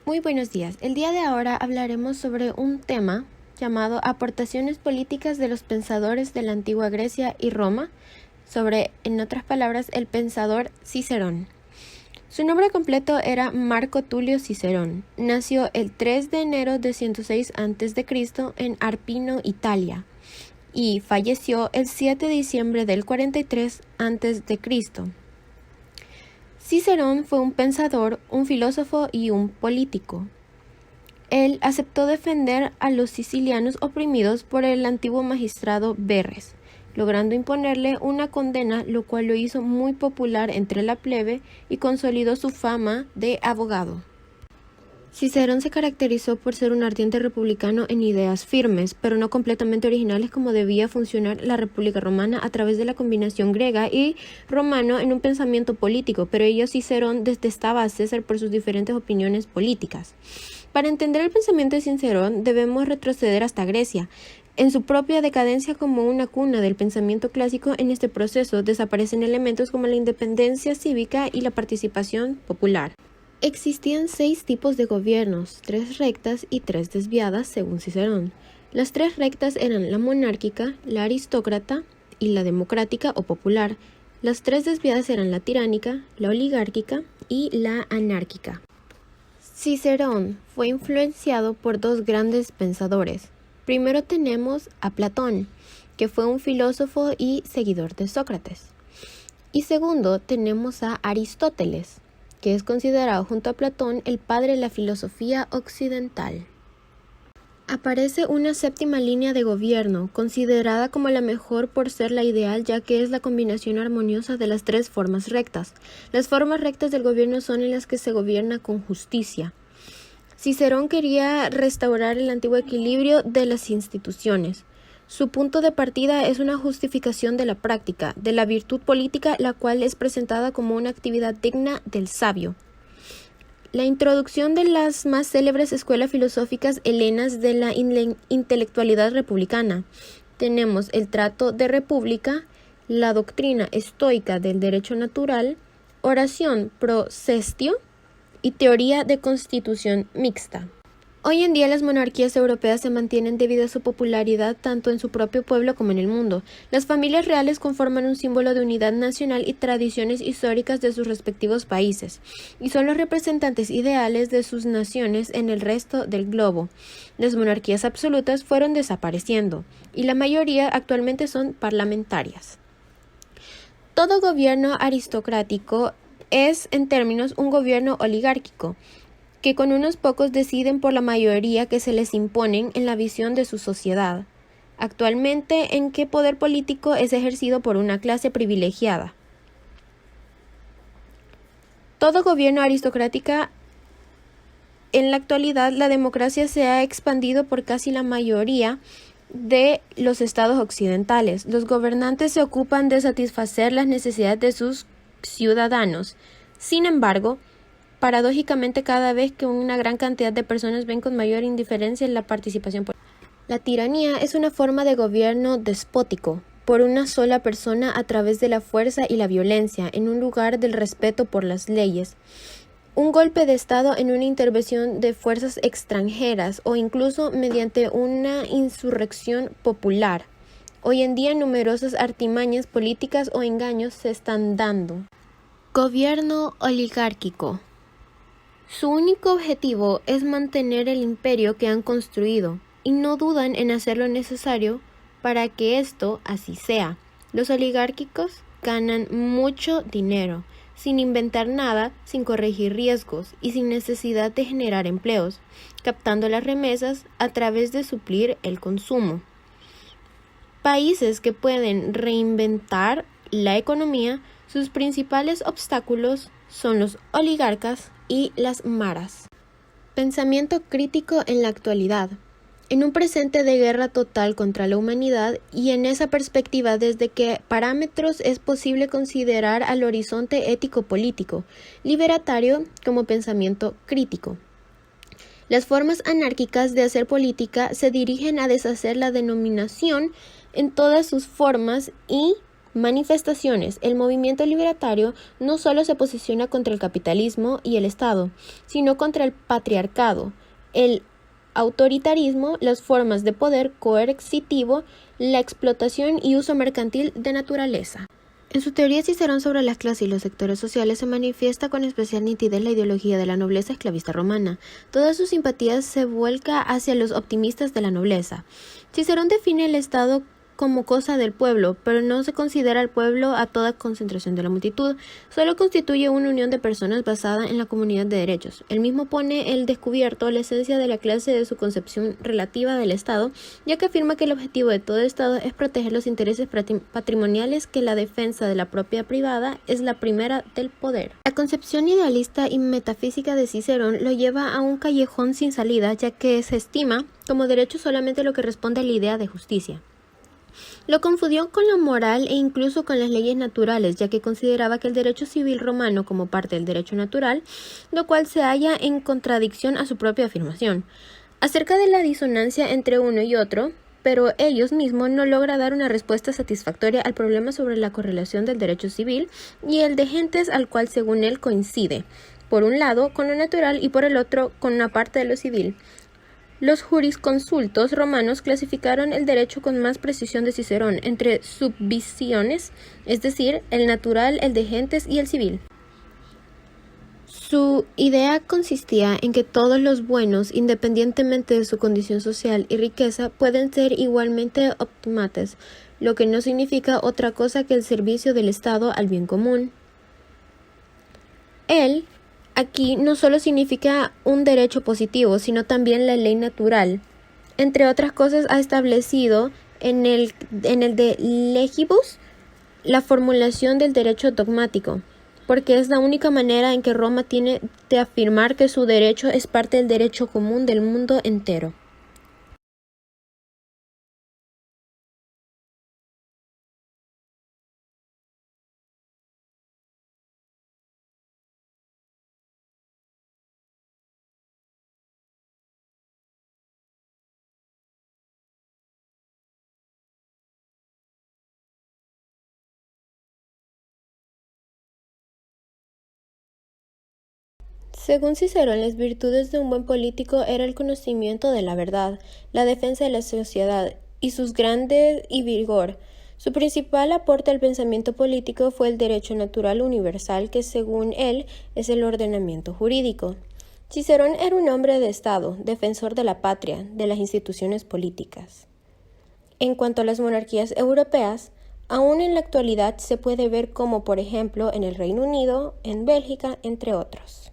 Muy buenos días. El día de ahora hablaremos sobre un tema llamado Aportaciones políticas de los pensadores de la antigua Grecia y Roma, sobre, en otras palabras, el pensador Cicerón. Su nombre completo era Marco Tulio Cicerón. Nació el 3 de enero de 106 a.C. en Arpino, Italia, y falleció el 7 de diciembre del 43 a.C. Cicerón fue un pensador, un filósofo y un político. Él aceptó defender a los sicilianos oprimidos por el antiguo magistrado Verres, logrando imponerle una condena, lo cual lo hizo muy popular entre la plebe y consolidó su fama de abogado. Cicerón se caracterizó por ser un ardiente republicano en ideas firmes, pero no completamente originales como debía funcionar la República Romana a través de la combinación griega y romano en un pensamiento político, pero ello Cicerón detestaba a César por sus diferentes opiniones políticas. Para entender el pensamiento de Cicerón debemos retroceder hasta Grecia. En su propia decadencia como una cuna del pensamiento clásico, en este proceso desaparecen elementos como la independencia cívica y la participación popular. Existían 6 tipos de gobiernos, 3 rectas y 3 desviadas según Cicerón. Las 3 rectas eran la monárquica, la aristócrata y la democrática o popular. Las 3 desviadas eran la tiránica, la oligárquica y la anárquica. Cicerón fue influenciado por 2 grandes pensadores. Primero tenemos a Platón, que fue un filósofo y seguidor de Sócrates. Y segundo tenemos a Aristóteles, que es considerado junto a Platón el padre de la filosofía occidental. Aparece una 7ª línea de gobierno, considerada como la mejor por ser la ideal, ya que es la combinación armoniosa de las 3 formas rectas. Las formas rectas del gobierno son en las que se gobierna con justicia. Cicerón quería restaurar el antiguo equilibrio de las instituciones. Su punto de partida es una justificación de la práctica, de la virtud política, la cual es presentada como una actividad digna del sabio. La introducción de las más célebres escuelas filosóficas helenas de la intelectualidad republicana. Tenemos el Trato de República, la doctrina estoica del derecho natural, oración pro sestio y teoría de constitución mixta. Hoy en día las monarquías europeas se mantienen debido a su popularidad tanto en su propio pueblo como en el mundo. Las familias reales conforman un símbolo de unidad nacional y tradiciones históricas de sus respectivos países, y son los representantes ideales de sus naciones en el resto del globo. Las monarquías absolutas fueron desapareciendo, y la mayoría actualmente son parlamentarias. Todo gobierno aristocrático es, en términos, un gobierno oligárquico, que con unos pocos deciden por la mayoría que se les imponen en la visión de su sociedad, actualmente en que poder político es ejercido por una clase privilegiada. Todo gobierno aristocrática, en la actualidad la democracia se ha expandido por casi la mayoría de los estados occidentales. Los gobernantes se ocupan de satisfacer las necesidades de sus ciudadanos. Sin embargo, paradójicamente, cada vez que una gran cantidad de personas ven con mayor indiferencia en la participación política. La tiranía es una forma de gobierno despótico por una sola persona a través de la fuerza y la violencia, en un lugar del respeto por las leyes. Un golpe de Estado en una intervención de fuerzas extranjeras o incluso mediante una insurrección popular. Hoy en día numerosas artimañas políticas o engaños se están dando. Gobierno oligárquico. Su único objetivo es mantener el imperio que han construido, y no dudan en hacer lo necesario para que esto así sea. Los oligárquicos ganan mucho dinero, sin inventar nada, sin corregir riesgos y sin necesidad de generar empleos, captando las remesas a través de suplir el consumo. Países que pueden reinventar la economía, sus principales obstáculos son los oligarcas y las maras. Pensamiento crítico en la actualidad. En un presente de guerra total contra la humanidad, y en esa perspectiva, ¿desde qué parámetros es posible considerar al horizonte ético-político libertario como pensamiento crítico? Las formas anárquicas de hacer política se dirigen a deshacer la denominación en todas sus formas y manifestaciones, el movimiento libertario no solo se posiciona contra el capitalismo y el Estado, sino contra el patriarcado, el autoritarismo, las formas de poder coercitivo, la explotación y uso mercantil de naturaleza. En su teoría Cicerón sobre las clases y los sectores sociales se manifiesta con especial nitidez la ideología de la nobleza esclavista romana. Todas sus simpatías se vuelca hacia los optimistas de la nobleza. Cicerón define el Estado como cosa del pueblo, pero no se considera al pueblo a toda concentración de la multitud, solo constituye una unión de personas basada en la comunidad de derechos. Él mismo pone el descubierto la esencia de la clase de su concepción relativa del Estado, ya que afirma que el objetivo de todo Estado es proteger los intereses patrimoniales, que la defensa de la propiedad privada es la primera del poder. La concepción idealista y metafísica de Cicerón lo lleva a un callejón sin salida, ya que se estima como derecho solamente lo que responde a la idea de justicia. Lo confundió con la moral e incluso con las leyes naturales, ya que consideraba que el derecho civil romano como parte del derecho natural, lo cual se halla en contradicción a su propia afirmación. Acerca de la disonancia entre uno y otro, pero ellos mismos no logra dar una respuesta satisfactoria al problema sobre la correlación del derecho civil y el de gentes al cual según él coincide, por un lado con lo natural y por el otro con una parte de lo civil. Los jurisconsultos romanos clasificaron el derecho con más precisión de Cicerón entre subvisiones, es decir, el natural, el de gentes y el civil. Su idea consistía en que todos los buenos, independientemente de su condición social y riqueza, pueden ser igualmente optimates, lo que no significa otra cosa que el servicio del Estado al bien común. Él aquí no solo significa un derecho positivo, sino también la ley natural. Entre otras cosas, ha establecido en el de legibus la formulación del derecho dogmático, porque es la única manera en que Roma tiene de afirmar que su derecho es parte del derecho común del mundo entero. Según Cicerón, las virtudes de un buen político era el conocimiento de la verdad, la defensa de la sociedad y sus grandes y vigor. Su principal aporte al pensamiento político fue el derecho natural universal, que según él es el ordenamiento jurídico. Cicerón era un hombre de Estado, defensor de la patria, de las instituciones políticas. En cuanto a las monarquías europeas, aún en la actualidad se puede ver como, por ejemplo, en el Reino Unido, en Bélgica, entre otros.